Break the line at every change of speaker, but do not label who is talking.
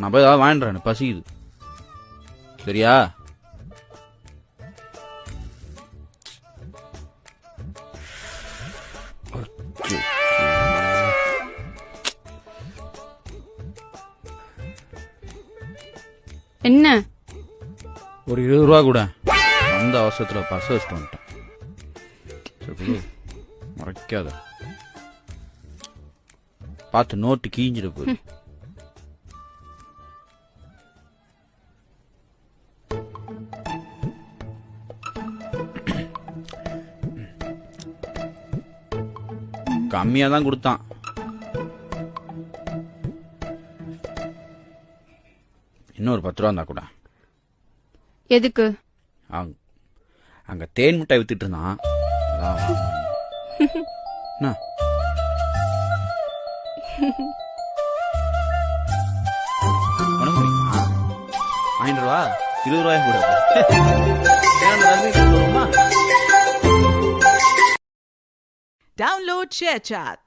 நான் போய் ஏதாவது வாங்கிடுறேன், எனக்கு பசிக்குது. சரியா?
என்ன?
ஒரு 20 ரூபா கூட. அந்த அவசரத்தில் பர்ஸ் வச்சுட்டு வந்துட்டேன். சரி, மறைக்காத. பார்த்து நோட்டு கீஞ்சிட போகுது. கம்மியா தான் கொடுத்தான். இன்னும் ஒரு 10 ரூபா இருந்தா கூட.
எதுக்கு?
அங்க தேன் முட்டை வித்துட்டு இருந்தான். என்ன? 5 ரூபா 20 ரூபாய் கூட.
Download ShareChat.